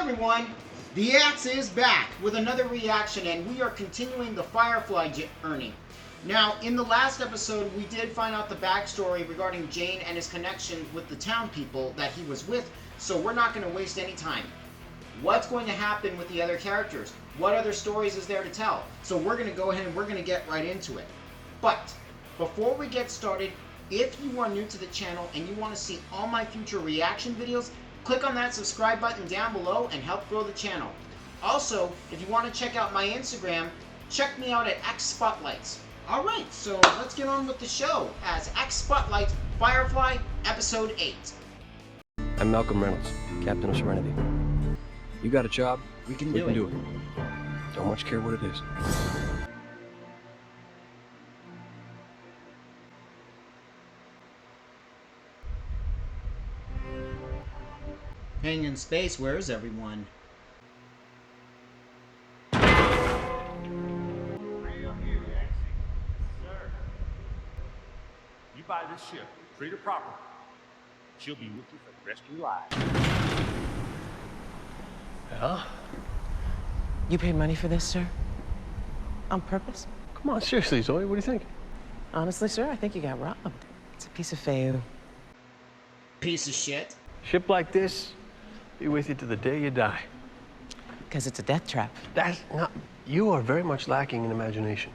everyone, the Axe is back with another reaction, and we are continuing the Firefly journey. Now, in the last episode, we did find out the backstory regarding Jayne and his connection with the town people that he was with, so we're not going to waste any time. What's going to happen with the other characters? What other stories is there to tell? So we're going to go ahead and we're going to get right into it. But before we get started, if you are new to the channel and you want to see all my future reaction videos, click on that subscribe button down below and help grow the channel. Also, if you want to check out my Instagram, check me out at X Spotlights. Alright, so let's get on with the show as X Spotlight Firefly Episode 8. I'm Malcolm Reynolds, Captain of Serenity. You got a job? We can do it. Don't much care what it is. Hanging in space, where is everyone? You buy this ship, treat her properly. She'll be with you for the rest of your life. Yeah? You paid money for this, sir? On purpose? Come on, seriously, Zoe, what do you think? Honestly, sir, I think you got robbed. It's a piece of feu. Piece of shit. Ship like this, be with you to the day you die. Because it's a death trap. That's not... You are very much lacking in imagination.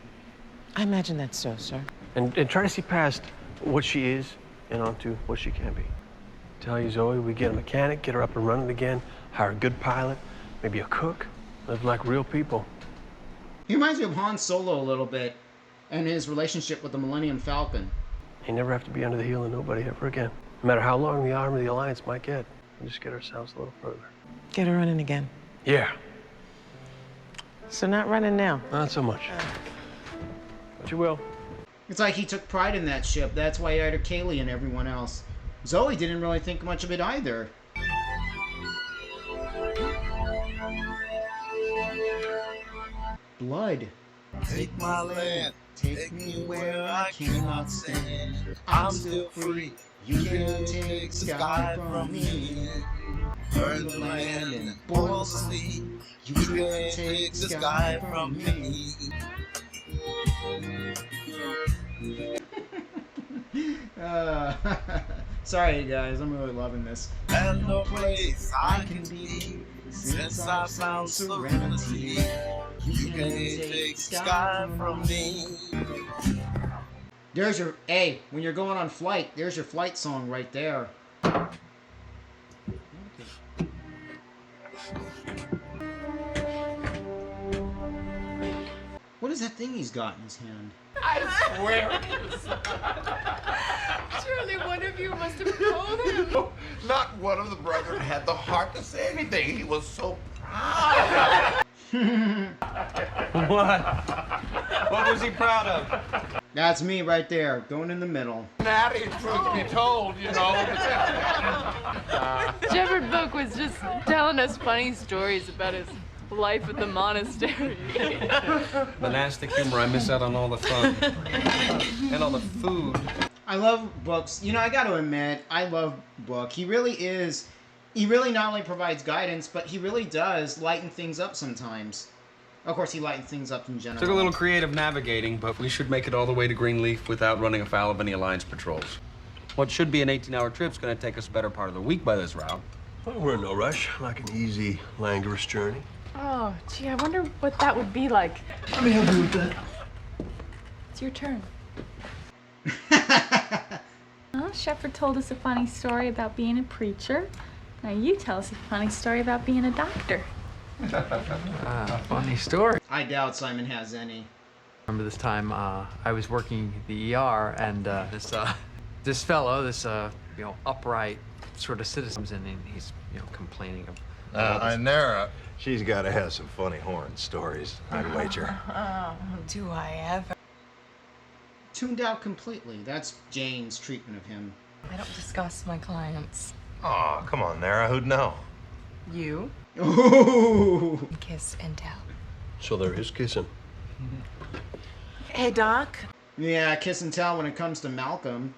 I imagine that's so, sir. And try to see past what she is and onto what she can be. Tell you, Zoe, we get a mechanic, get her up and running again, hire a good pilot, maybe a cook, live like real people. He reminds me of Han Solo a little bit, and his relationship with the Millennium Falcon. You never have to be under the heel of nobody ever again. No matter how long the arm of the Alliance might get, we'll just get ourselves a little further. Get her running again. Yeah, So not running now. not so much. But you will. It's like he took pride in that ship. That's why he hired Kaylee and everyone else. Zoe didn't really think much of it either. Blood. Take my land, Take me where I cannot stand. I'm still free. You can take the sky from me. burn the land and boil the sea. You can take the sky from me. Sorry guys, I'm really loving this. And no place I can be since I found serenity. You can take the sky from me. There's your, hey, when you're going on flight, there's your flight song right there. What is that thing he's got in his hand? I swear. Surely one of you must have told him. Not one of the brethren had the heart to say anything. He was so proud. What? What was he proud of? That's me right there, going in the middle. Natty, truth be told, you know. Shepherd Book was just telling us funny stories about his life at the monastery. Monastic humor, I miss out on all the fun. And all the food. I love Book's. You know, I gotta admit, I love Book. He really not only provides guidance, but he really does lighten things up sometimes. Of course, he lightens things up in general. Took a little creative navigating, but we should make it all the way to Greenleaf without running afoul of any Alliance patrols. What should be an 18-hour trip's gonna take us the better part of the week by this route. Well, we're in no rush. Like an easy, languorous journey. Oh, gee, I wonder what that would be like. Let me help you with that. It's your turn. Well, Shepherd told us a funny story about being a preacher. Now you tell us a funny story about being a doctor. Funny story. I doubt Simon has any. Remember this time I was working the ER and this fellow, upright sort of citizen comes in and he's complaining of. Inara, she's got to have some funny horn stories, I'd wager. Oh, do I ever? Tuned out completely. That's Jayne's treatment of him. I don't discuss my clients. Aw, come on, Nara, who'd know? You? Ooh. Kiss and tell. So there is kissing. Hey, Doc. Yeah, kiss and tell when it comes to Malcolm.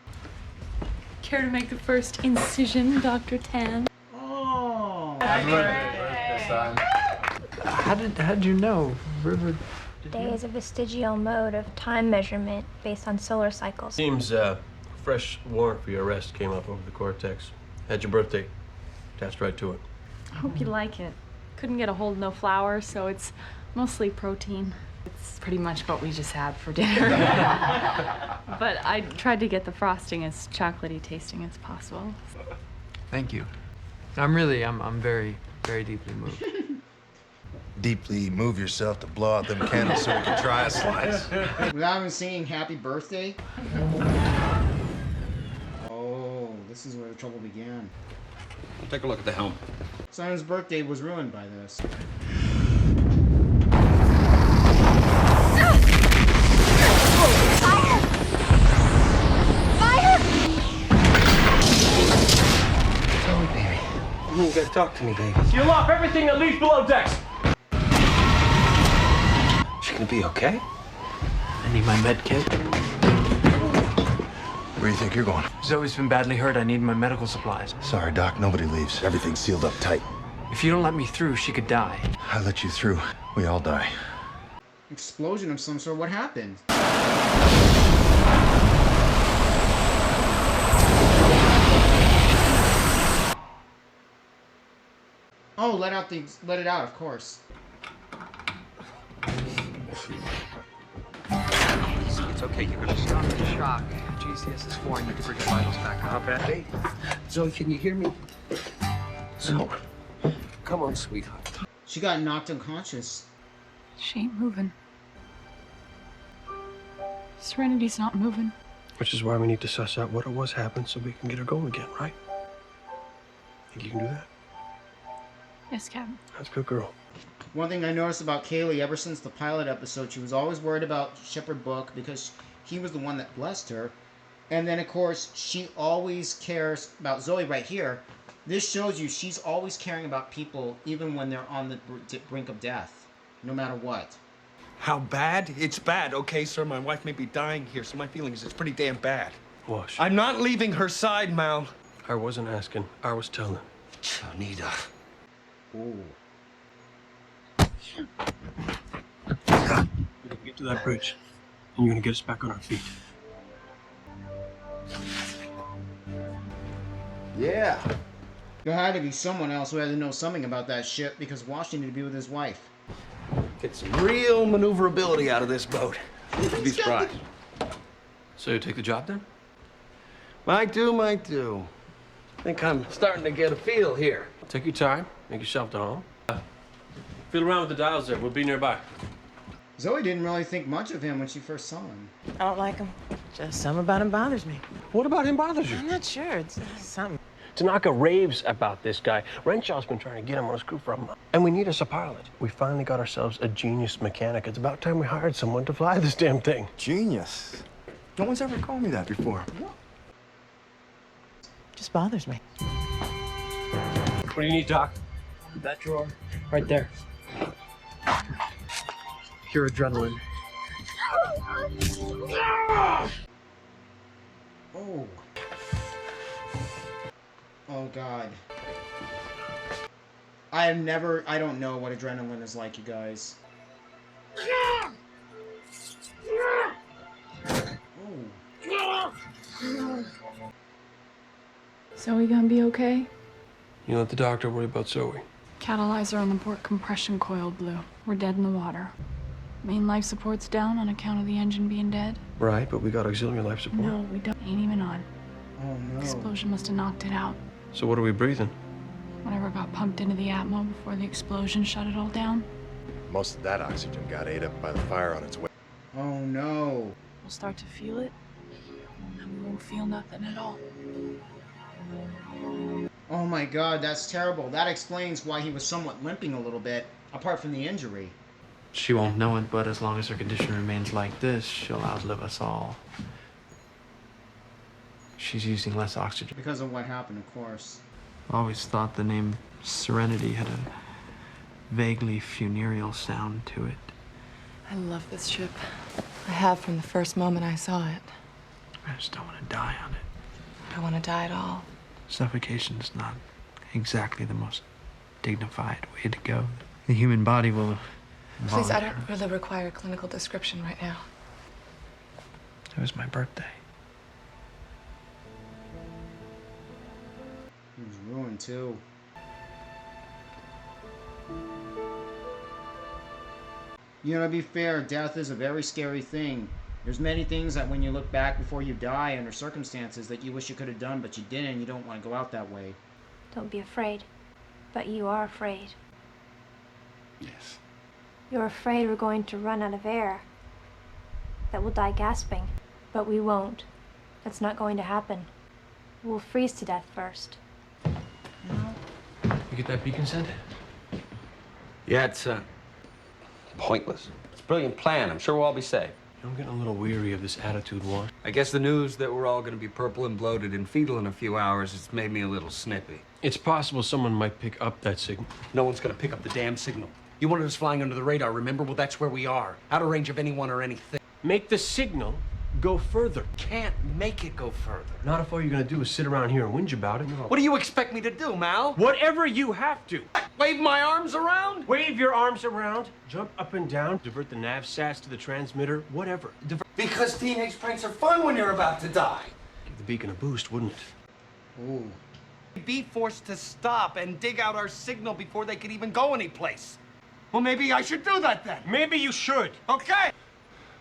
Care to make the first incision, Dr. Tan? Oh. Happy birthday. son. How did you know, River? Day is a vestigial mode of time measurement based on solar cycles. Seems fresh warrant for your arrest came up over the cortex. Had your birthday. Attached right to it. I hope you like it. Couldn't get a hold of no flour, so it's mostly protein. It's pretty much what we just had for dinner. But I tried to get the frosting as chocolatey tasting as possible. Thank you. I'm very, very deeply moved. Deeply move yourself to blow out them candles so we can try a slice. Without even singing happy birthday? Oh, this is where the trouble began. Take a look at the helm. Simon's birthday was ruined by this. Zoe, baby. You gotta talk to me, baby. Seal off everything that leaves below decks. She gonna be okay? I need my med kit. Where do you think you're going? Zoe's been badly hurt. I need my medical supplies. Sorry, Doc, nobody leaves. Everything's sealed up tight. If you don't let me through, she could die. I let you through. We all die. Explosion of some sort. What happened? Oh, let it out, of course. It's okay, you're gonna stop the shock. GCS is 4, I need to bring your vitals back up. Hey, Zoe, can you hear me? Zoe, come on, sweetheart. She got knocked unconscious. She ain't moving. Serenity's not moving. Which is why we need to suss out what it was happened so we can get her going again, right? Think you can do that? Yes, Captain. That's a good girl. One thing I noticed about Kaylee ever since the pilot episode, she was always worried about Shepherd Book because he was the one that blessed her. And then, of course, she always cares about Zoe right here. This shows you she's always caring about people even when they're on the brink of death, no matter what. How bad? It's bad, okay, sir? My wife may be dying here, so my feelings is pretty damn bad. Wash. I'm not leaving her side, Mal. I wasn't asking. I was telling. Anita. Ooh. You're gonna get to that bridge, and you're gonna get us back on our feet. Yeah. There had to be someone else who had to know something about that ship because Wash needed to be with his wife. Get some real maneuverability out of this boat. You'd be surprised. So you take the job then? Might do, might do. Think I'm starting to get a feel here. Take your time. Make yourself to home. Feel around with the dials there. We'll be nearby. Zoe didn't really think much of him when she first saw him. I don't like him. Just something about him bothers me. What about him bothers you? I'm not sure. It's something. Tanaka raves about this guy. Renshaw's been trying to get him on his crew for a month. And we need us a pilot. We finally got ourselves a genius mechanic. It's about time we hired someone to fly this damn thing. Genius. No one's ever called me that before. Just bothers me. What do you need, Doc? That drawer. Right there. Pure adrenaline. Oh. Oh, God. I don't know what adrenaline is like, you guys. Oh. Zoe gonna be okay? You let the doctor worry about Zoe. Catalyzer on the port compression coil blew. We're dead in the water. Main life support's down on account of the engine being dead. Right, but we got auxiliary life support. No, we don't. Ain't even on. Oh, no. Explosion must have knocked it out. So what are we breathing? Whatever got pumped into the atmo before the explosion shut it all down. Most of that oxygen got ate up by the fire on its way. Oh, no. We'll start to feel it, and we won't feel nothing at all. Oh, my God, that's terrible. That explains why he was somewhat limping a little bit, apart from the injury. She won't know it, but as long as her condition remains like this, she'll outlive us all. She's using less oxygen. Because of what happened, of course. Always thought the name Serenity had a vaguely funereal sound to it. I love this ship. I have from the first moment I saw it. I just don't want to die on it. I want to die at all. Suffocation's not exactly the most dignified way to go. The human body will Please, I don't really require a clinical description right now. It was my birthday. It was ruined too. You know, to be fair, death is a very scary thing. There's many things that when you look back before you die under circumstances that you wish you could have done, but you didn't, and you don't want to go out that way. Don't be afraid. But you are afraid. Yes. You're afraid we're going to run out of air. That we'll die gasping. But we won't. That's not going to happen. We'll freeze to death first. You get that beacon sent? Yeah, it's pointless. It's a brilliant plan. I'm sure we'll all be safe. I'm getting a little weary of this attitude war. I guess the news that we're all going to be purple and bloated and fetal in a few hours has made me a little snippy. It's possible someone might pick up that signal. No one's going to pick up the damn signal. You wanted us flying under the radar, remember? Well, that's where we are. Out of range of anyone or anything. Make the signal go further. Can't make it go further. Not if all you're gonna do is sit around here and whinge about it. No. What do you expect me to do, Mal? Whatever you have to. Wave my arms around? Wave your arms around, jump up and down, divert the nav sats to the transmitter, whatever. Because teenage pranks are fun when you're about to die. Give the beacon a boost, wouldn't it? Ooh. Be forced to stop and dig out our signal before they could even go anyplace. Well, maybe I should do that then. Maybe you should. Okay.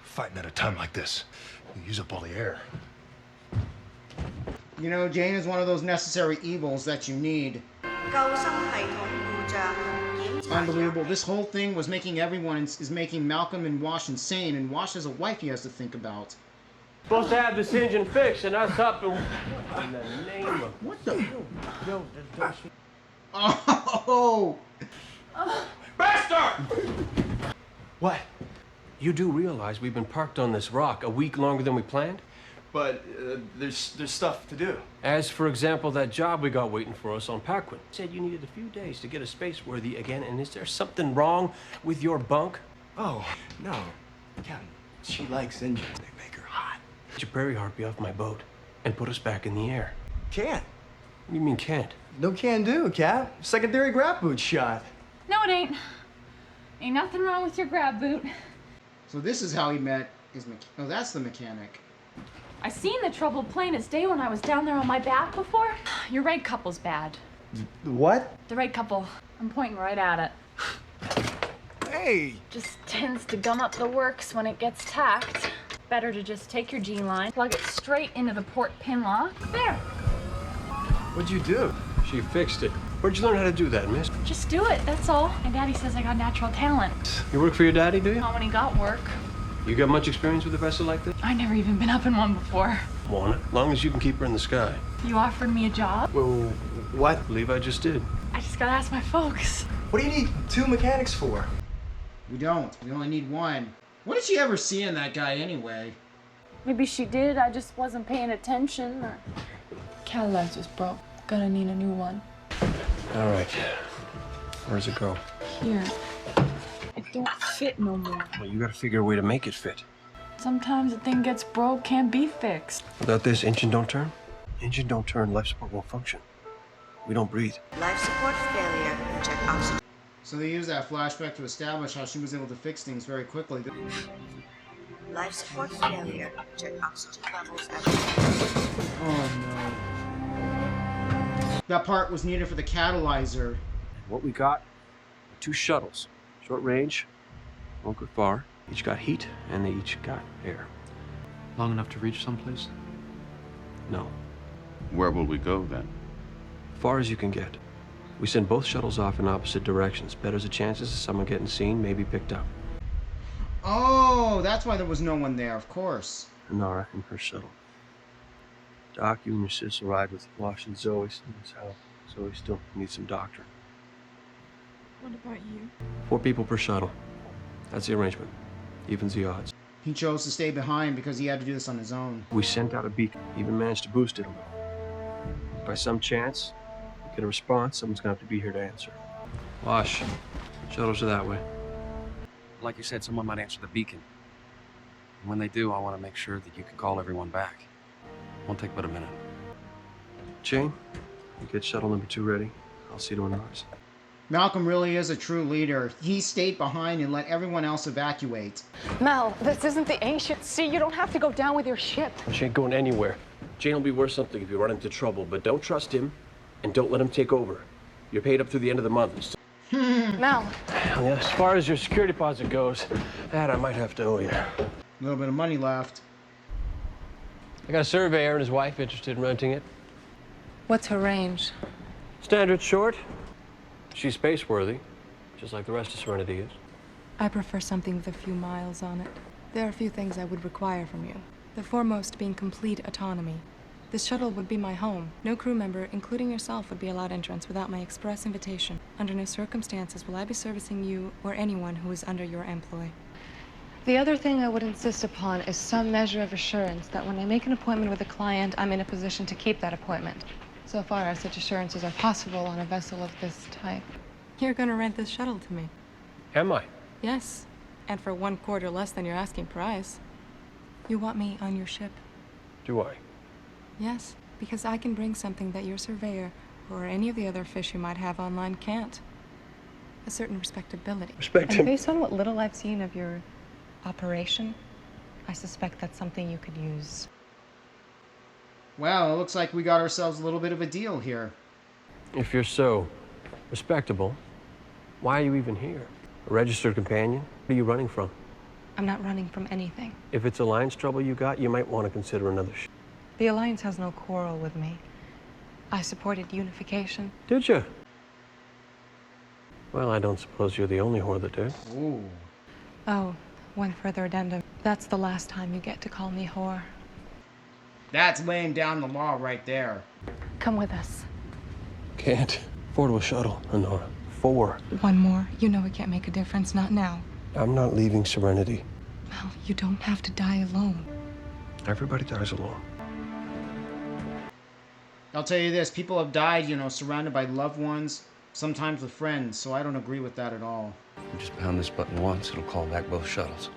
Fighting at a time like this, you use up all the air. You know, Jane is one of those necessary evils that you need. Unbelievable. This whole thing was making everyone, is making Malcolm and Wash insane, and Wash has a wife he has to think about. Supposed to have this engine fixed and us up and... In the name of... What the hell? Yo, Oh! Bastard! What? You do realize we've been parked on this rock a week longer than we planned? But there's stuff to do. As, for example, that job we got waiting for us on Paquin. Said you needed a few days to get a space-worthy again, and is there something wrong with your bunk? Oh, no. Captain, she likes engines. They make her hot. Get your prairie harpy off my boat and put us back in the air. Can't. What do you mean can't? No can do, Cap. Secondary grab boot shot. No, it ain't. Ain't nothing wrong with your grab boot. So this is how he met his oh, that's the mechanic. I seen the troubled plane its day when I was down there on my back before. Your right couple's bad. What? The right couple. I'm pointing right at it. Hey! Just tends to gum up the works when it gets tacked. Better to just take your G-line, plug it straight into the port pin lock. There. What'd you do? She fixed it. Where'd you learn how to do that, miss? Just do it, that's all. My daddy says I got natural talent. You work for your daddy, do you? Not when he got work. You got much experience with a vessel like this? I never even been up in one before. Want it? Long as you can keep her in the sky. You offered me a job? Well, what? I believe I just did. I just gotta ask my folks. What do you need 2 mechanics for? We don't. We only need one. What did she ever see in that guy anyway? Maybe she did, I just wasn't paying attention. Or... Catalyzer's broke. Gonna need a new one. All right. Where's it go? Here. It don't fit no more. Well, you gotta figure a way to make it fit. Sometimes a thing gets broke, can't be fixed. Without this, engine don't turn? Engine don't turn, life support won't function. We don't breathe. Life support failure. Check oxygen. So they use that flashback to establish how she was able to fix things very quickly. Life support failure. Check oxygen levels at... Oh no. That part was needed for the catalyzer. What we got, 2 shuttles. Short range, won't go far. Each got heat, and they each got air. Long enough to reach someplace? No. Where will we go then? Far as you can get. We send both shuttles off in opposite directions. Better's the chances of someone getting seen, maybe picked up. Oh, that's why there was no one there, of course. Nara in her shuttle. Doc, you and your sis will ride with Wash and Zoe. That's how Zoe still needs some doctoring. What about you? 4 people per shuttle. That's the arrangement. Evens the odds. He chose to stay behind because he had to do this on his own. We sent out a beacon, even managed to boost it a little. By some chance, we get a response, someone's gonna have to be here to answer. Wash, shuttles are that way. Like you said, someone might answer the beacon. And when they do, I want to make sure that you can call everyone back. Won't take but a minute. Jayne, you get shuttle number 2 ready. I'll see to an ours. Malcolm really is a true leader. He stayed behind and let everyone else evacuate. Mel, this isn't the ancient sea. You don't have to go down with your ship. She ain't going anywhere. Jane will be worth something if you run into trouble, but don't trust him and don't let him take over. You're paid up through the end of the month. Mel. As far as your security deposit goes, that I might have to owe you. A little bit of money left. I got a surveyor and his wife interested in renting it. What's her range? Standard short. She's space-worthy, just like the rest of Serenity is. I prefer something with a few miles on it. There are a few things I would require from you. The foremost being complete autonomy. This shuttle would be my home. No crew member, including yourself, would be allowed entrance without my express invitation. Under no circumstances will I be servicing you or anyone who is under your employ. The other thing I would insist upon is some measure of assurance that when I make an appointment with a client, I'm in a position to keep that appointment. So far as such assurances are possible on a vessel of this type. You're gonna rent this shuttle to me? Am I? Yes, and for 1/4 less than your asking price. You want me on your ship? Do I? Yes, because I can bring something that your surveyor or any of the other fish you might have online can't. A certain respectability. And based on what little I've seen of your operation, I suspect that's something you could use. Well, it looks like we got ourselves a little bit of a deal here. If you're so respectable, why are you even here? A registered companion? What are you running from? I'm not running from anything. If it's alliance trouble you got, you might want to consider another ship. The Alliance has no quarrel with me. I supported unification. Did you? Well, I don't suppose you're the only whore that did. Ooh. Oh, one further addendum. That's the last time you get to call me whore. That's laying down the law right there. Come with us. Can't. Affordable shuttle, Honora. 4. One more. You know it can't make a difference. Not now. I'm not leaving Serenity. Well, you don't have to die alone. Everybody dies alone. I'll tell you this, people have died, you know, surrounded by loved ones, sometimes with friends, so I don't agree with that at all. You just pound this button once, it'll call back both shuttles.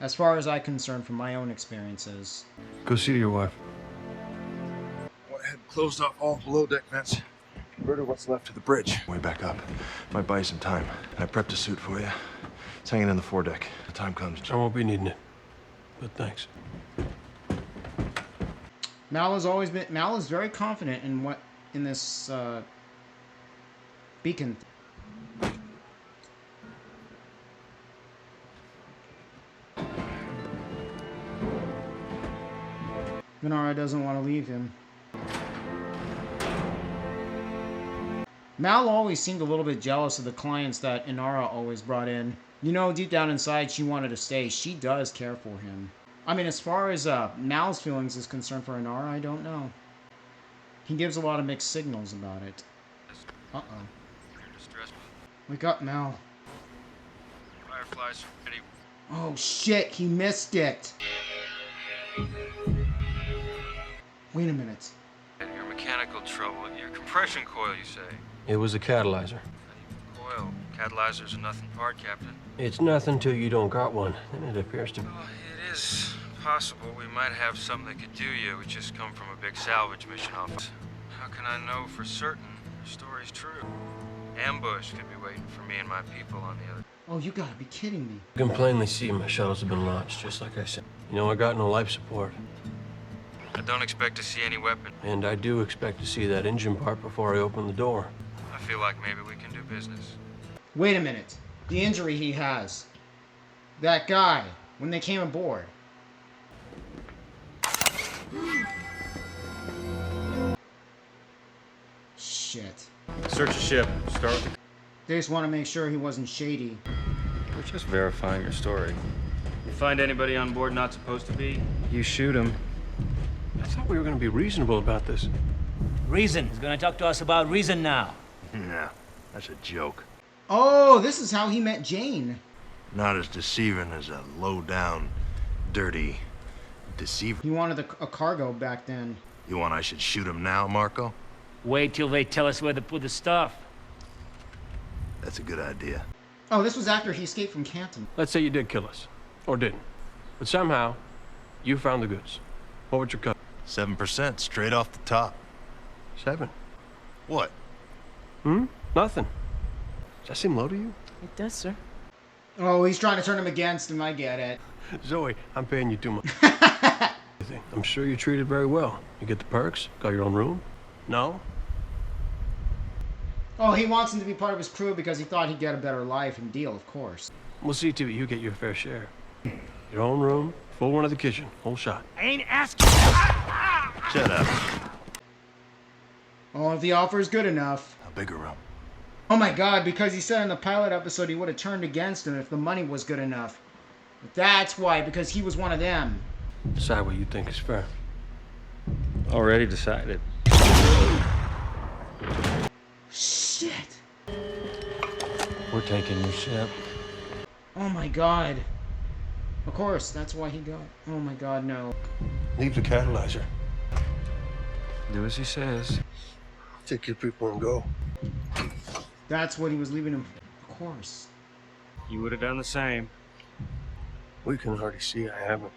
As far as I'm concerned, from my own experiences. Go see to your wife. Went ahead and closed off all below deck vents. Converted what's left to the bridge. Way back up. Might buy you some time. I prepped a suit for you. It's hanging in the foredeck. The time comes. I won't be needing it, but thanks. Mal is very confident in this beacon. Venara doesn't want to leave him. Mal always seemed a little bit jealous of the clients that Inara always brought in. You know, deep down inside, she wanted to stay. She does care for him. I mean, as far as Mal's feelings is concerned for Inara, I don't know. He gives a lot of mixed signals about it. Uh-oh. Wake up, Mal. Firefly's ready. Oh, shit, he missed it. Wait a minute. Your mechanical trouble. Your compression coil, you say? It was a catalyzer. Coil. Catalyzers are nothing part, Captain. It's nothing till you don't got one, and it appears to be. Well, it is possible we might have something that could do you. We just come from a big salvage mission off. How can I know for certain the story's true? Ambush could be waiting for me and my people on the other. Oh, you gotta be kidding me. You can plainly see my shuttles have been launched, just like I said. You know, I got no life support. I don't expect to see any weapon. And I do expect to see that engine part before I open the door. I feel like maybe we can do business. Wait a minute. The injury he has. That guy, when they came aboard. Shit. Search the ship. Start with the... They just want to make sure he wasn't shady. We're just verifying your story. You find anybody on board not supposed to be, you shoot him. I thought we were going to be reasonable about this. Reason. He's gonna talk to us about reason now. Nah, that's a joke. Oh, this is how he met Jayne. Not as deceiving as a low-down, dirty deceiver. He wanted a cargo back then. You want I should shoot him now, Marco? Wait till they tell us where to put the stuff. That's a good idea. Oh, this was after he escaped from Canton. Let's say you did kill us. Or didn't. But somehow, you found the goods. What would your cut? 7% straight off the top. 7? What? Nothing. Does that seem low to you? It does, sir. Oh, he's trying to turn him against him. I get it. Zoe, I'm paying you too much. I'm sure you're treated very well. You get the perks? Got your own room? No? Oh, he wants him to be part of his crew because he thought he'd get a better life and deal, of course. We'll see to it you get your fair share. Your own room, full one of the kitchen, whole shot. I ain't asking. Shut up. Oh, if the offer is good enough. A bigger room. Oh my god, because he said in the pilot episode he would have turned against him if the money was good enough. That's why, because he was one of them. Decide what you think is fair. Already decided. Shit. We're taking your ship. Oh my god. Of course, that's why he got... Oh my god, no. Leave the catalyzer. Do as he says. Take your people and go. That's what he was leaving him for. Of course. You would have done the same. We can already see I haven't.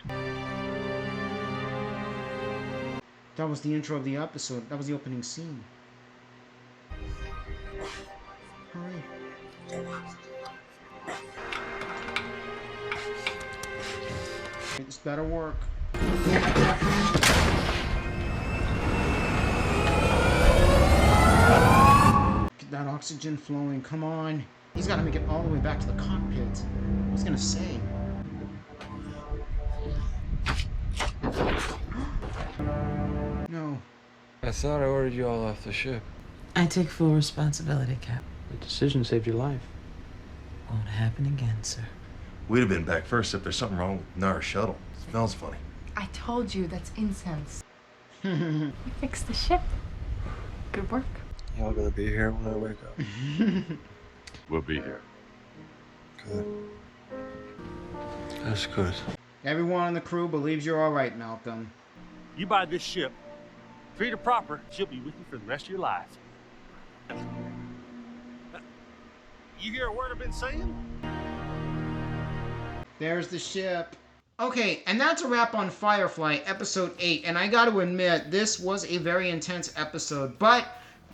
That was the intro of the episode. That was the opening scene. Hurry. This better work. Get that oxygen flowing. Come on. He's got to make it all the way back to the cockpit. What's he gonna say? No. I thought I ordered you all off the ship. I take full responsibility, Cap. The decision saved your life. Won't happen again, sir. We'd have been back first if there's something wrong with Nara's shuttle. It smells funny. I told you that's incense. You fixed the ship. Good work. Y'all gonna be here when I wake up? We'll be here. Good. That's good. Everyone on the crew believes you're alright, Malcolm. You buy this ship, treat her proper, she'll be with you for the rest of your life. You hear a word I've been saying? There's the ship. Okay, and that's a wrap on Firefly, episode 8. And I gotta admit, this was a very intense episode. But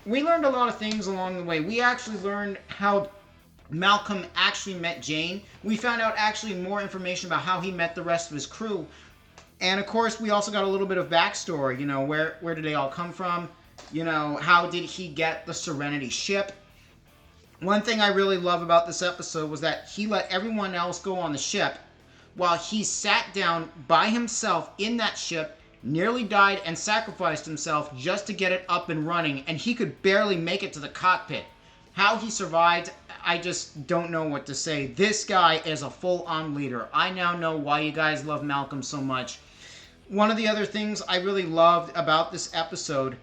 we learned a lot of things along the way. We actually learned how Malcolm actually met Jayne. We found out actually more information about how he met the rest of his crew. And of course, we also got a little bit of backstory. You know, where did they all come from? You know, how did he get the Serenity ship? One thing I really love about this episode was that he let everyone else go on the ship while he sat down by himself in that ship, nearly died and sacrificed himself just to get it up and running, and he could barely make it to the cockpit. How he survived, I just don't know what to say. This guy is a full-on leader. I now know why you guys love Malcolm so much. One of the other things I really loved about this episode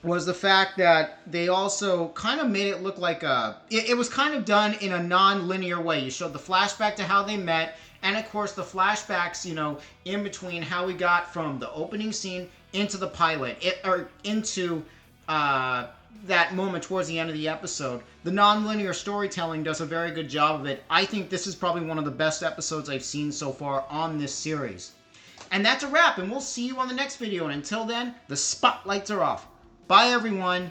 was the fact that they also kind of made it look like it was kind of done in a non-linear way. You showed the flashback to how they met, and of course the flashbacks, you know, in between how we got from the opening scene into the pilot, into that moment towards the end of the episode. The non-linear storytelling does a very good job of it. I think this is probably one of the best episodes I've seen so far on this series. And that's a wrap, and we'll see you on the next video. And until then, the spotlights are off. Bye, everyone.